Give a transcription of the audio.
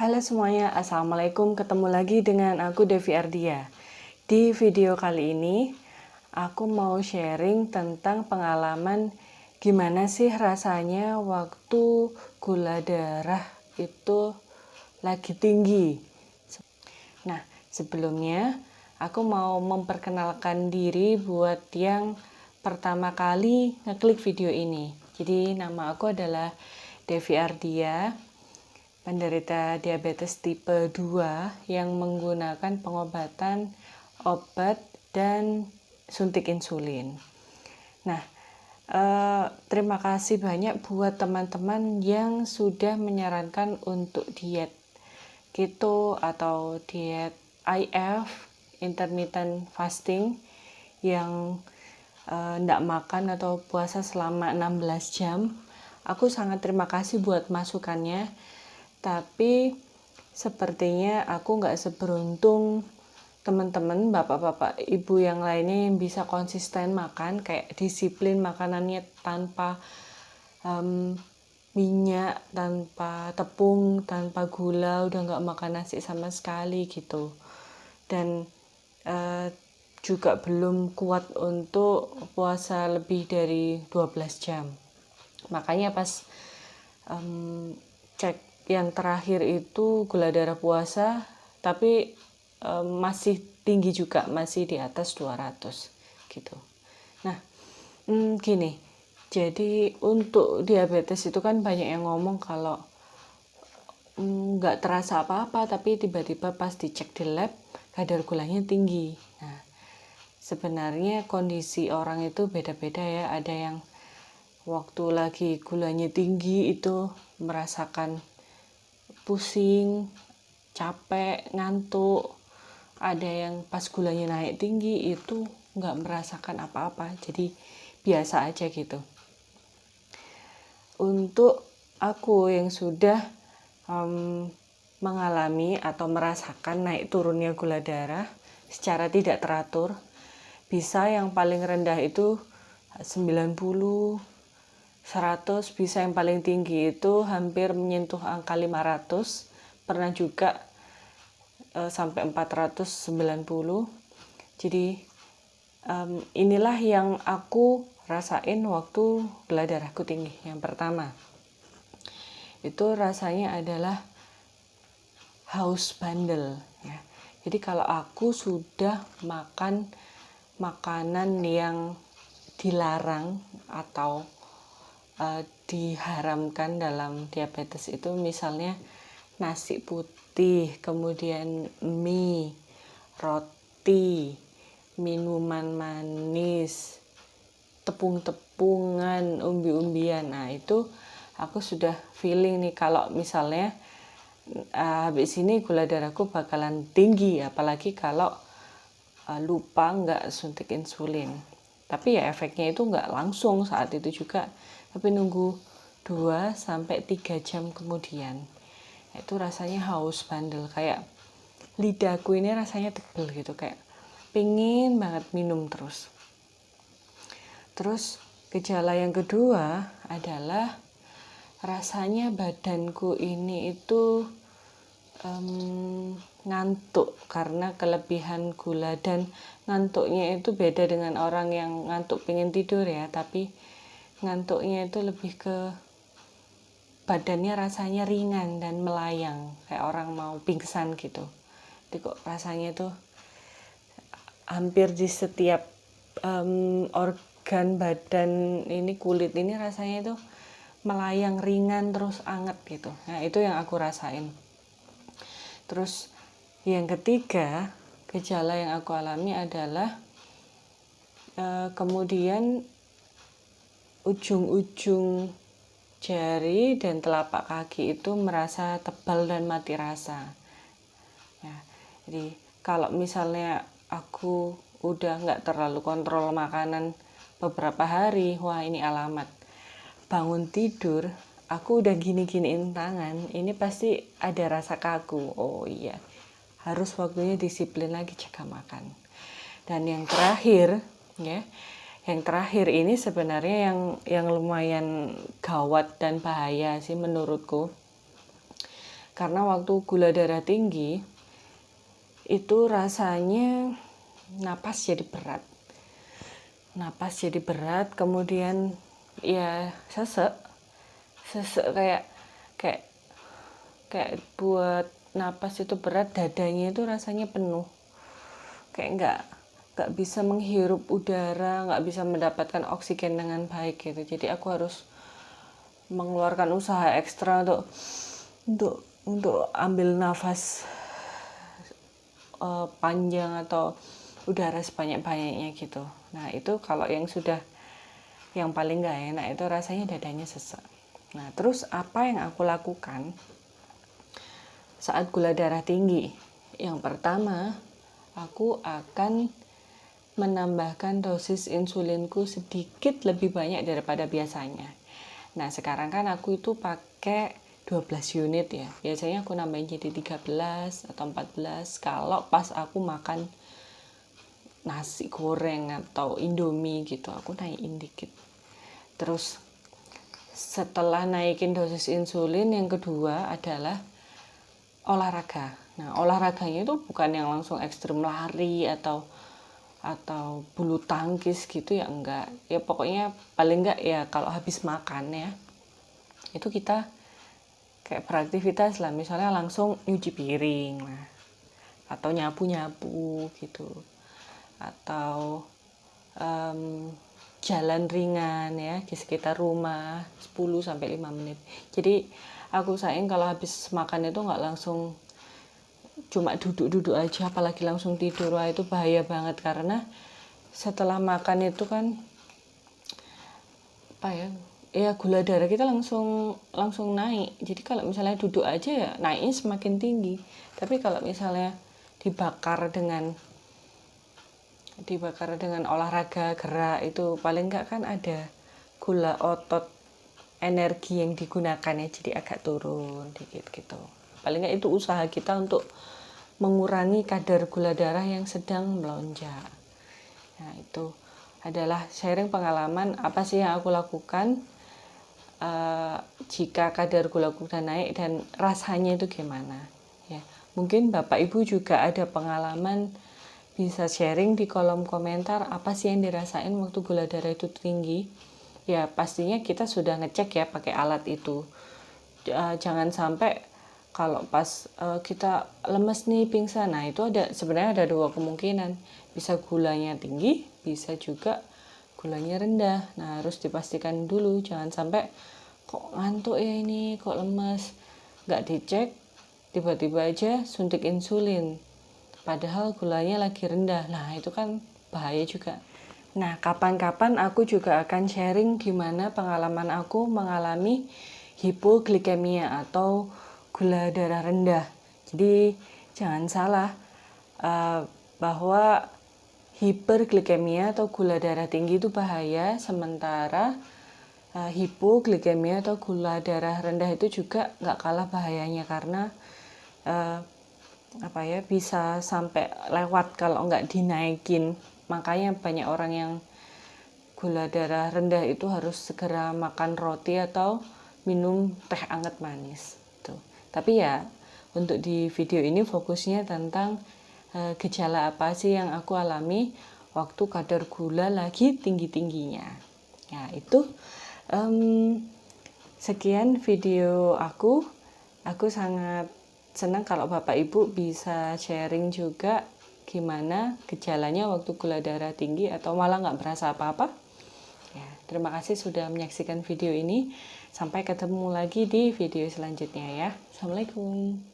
Halo semuanya, Assalamualaikum. Ketemu lagi dengan aku Devi Ardia. Di video kali ini, aku mau sharing tentang pengalaman gimana sih rasanya waktu gula darah itu lagi tinggi. Nah, sebelumnya aku mau memperkenalkan diri buat yang pertama kali ngeklik video ini. Jadi nama aku adalah Devi Ardia, penderita diabetes tipe 2 yang menggunakan pengobatan obat dan suntik insulin. Nah, terima kasih banyak buat teman-teman yang sudah menyarankan untuk diet keto atau diet IF, intermittent fasting, yang enggak makan atau puasa selama 16 jam. Aku sangat terima kasih buat masukannya. Tapi sepertinya aku nggak seberuntung teman-teman, bapak-bapak, ibu yang lainnya yang bisa konsisten makan, kayak disiplin makanannya tanpa minyak, tanpa tepung, tanpa gula, udah nggak makan nasi sama sekali gitu. Dan juga belum kuat untuk puasa lebih dari 12 jam. Makanya pas cek yang terakhir itu gula darah puasa, tapi masih tinggi juga, masih di atas 200 gitu. Nah, gini, jadi untuk diabetes itu kan banyak yang ngomong kalau nggak terasa apa-apa, tapi tiba-tiba pas dicek di lab kadar gulanya tinggi. Nah, sebenarnya kondisi orang itu beda-beda ya. Ada yang waktu lagi gulanya tinggi itu merasakan pusing, capek, ngantuk. Ada yang pas gulanya naik tinggi itu nggak merasakan apa-apa, jadi biasa aja gitu. Untuk aku yang sudah mengalami atau merasakan naik turunnya gula darah secara tidak teratur, bisa yang paling rendah itu 90, 100, bisa yang paling tinggi itu hampir menyentuh angka 500, pernah juga sampai 490. Jadi inilah yang aku rasain waktu gula darahku tinggi. Yang pertama itu rasanya adalah haus bandel ya. Jadi kalau aku sudah makan makanan yang dilarang atau diharamkan dalam diabetes itu, misalnya nasi putih, kemudian mie, roti, minuman manis, tepung-tepungan, umbi-umbian. Nah, itu aku sudah feeling nih kalau misalnya habis ini gula darahku bakalan tinggi, apalagi kalau lupa nggak suntik insulin. Tapi ya efeknya itu nggak langsung saat itu juga, tapi nunggu 2-3 jam kemudian. Itu rasanya haus bandel, kayak lidahku ini rasanya tebel gitu, kayak pingin banget minum terus. Terus gejala yang kedua adalah rasanya badanku ini itu ngantuk karena kelebihan gula, dan ngantuknya itu beda dengan orang yang ngantuk pengen tidur ya, tapi ngantuknya itu lebih ke badannya rasanya ringan dan melayang kayak orang mau pingsan gitu. Jadi kok rasanya tuh hampir di setiap organ badan ini, kulit ini rasanya itu melayang ringan terus anget gitu. Nah, itu yang aku rasain. Terus yang ketiga, gejala yang aku alami adalah kemudian ujung-ujung jari dan telapak kaki itu merasa tebal dan mati rasa ya. Jadi kalau misalnya aku udah nggak terlalu kontrol makanan beberapa hari, wah ini alamat. Bangun tidur aku udah gini-giniin tangan, ini pasti ada rasa kaku. Oh iya, harus waktunya disiplin lagi jaga makan. Dan yang terakhir ya, yang terakhir ini sebenarnya yang lumayan gawat dan bahaya sih menurutku. Karena waktu gula darah tinggi itu rasanya napas jadi berat, kemudian ya sesek kayak kayak kayak buat napas itu berat, dadanya itu rasanya penuh, kayak nggak bisa menghirup udara, nggak bisa mendapatkan oksigen dengan baik gitu. Jadi aku harus mengeluarkan usaha ekstra untuk ambil nafas panjang atau udara sebanyak-banyaknya gitu. Nah itu kalau yang paling nggak enak itu rasanya dadanya sesek. Nah terus apa yang aku lakukan saat gula darah tinggi? Yang pertama, aku akan menambahkan dosis insulinku sedikit lebih banyak daripada biasanya. Nah sekarang kan aku itu pakai 12 unit ya. Biasanya aku nambahin jadi 13 atau 14 kalau pas aku makan nasi goreng atau indomie gitu, aku naikin dikit. Terus setelah naikin dosis insulin, yang kedua adalah olahraga. Nah olahraganya itu bukan yang langsung ekstrem lari atau bulu tangkis gitu ya, enggak. Ya pokoknya paling enggak ya kalau habis makan ya itu kita kayak beraktivitas lah, misalnya langsung nyuci piring lah, atau nyapu-nyapu gitu, atau jalan ringan ya di sekitar rumah 10-5 menit. Jadi aku usahain kalau habis makan itu nggak langsung cuma duduk-duduk aja, apalagi langsung tidur. Wah itu bahaya banget, karena setelah makan itu kan gula darah kita langsung naik. Jadi kalau misalnya duduk aja ya naiknya semakin tinggi. Tapi kalau misalnya dibakar dengan olahraga gerak, itu paling enggak kan ada gula otot, energi yang digunakan ya, jadi agak turun dikit gitu. Paling enggak itu usaha kita untuk mengurangi kadar gula darah yang sedang melonjak. Nah itu adalah sharing pengalaman apa sih yang aku lakukan jika kadar gula udah naik dan rasanya itu gimana ya. Mungkin Bapak Ibu juga ada pengalaman, bisa sharing di kolom komentar apa sih yang dirasain waktu gula darah itu tinggi. Ya pastinya kita sudah ngecek ya pakai alat itu. Jangan sampai kalau pas kita lemes nih, pingsan. Nah itu sebenarnya ada dua kemungkinan, bisa gulanya tinggi, bisa juga gulanya rendah. Nah harus dipastikan dulu, jangan sampai kok ngantuk ya ini, kok lemes, nggak dicek tiba-tiba aja suntik insulin padahal gulanya lagi rendah. Nah itu kan bahaya juga. Nah kapan-kapan aku juga akan sharing gimana pengalaman aku mengalami hipoglikemia atau gula darah rendah. Jadi jangan salah bahwa hiperglikemia atau gula darah tinggi itu bahaya, sementara hipoglikemia atau gula darah rendah itu juga nggak kalah bahayanya, karena bisa sampai lewat kalau nggak dinaikin. Makanya banyak orang yang gula darah rendah itu harus segera makan roti atau minum teh anget manis tuh. Tapi ya untuk di video ini fokusnya tentang gejala apa sih yang aku alami waktu kadar gula lagi tinggi-tingginya. Ya itu sekian video aku sangat senang kalau Bapak Ibu bisa sharing juga gimana gejalanya waktu gula darah tinggi atau malah nggak berasa apa-apa. Ya, terima kasih sudah menyaksikan video ini. Sampai ketemu lagi di video selanjutnya ya. Assalamualaikum.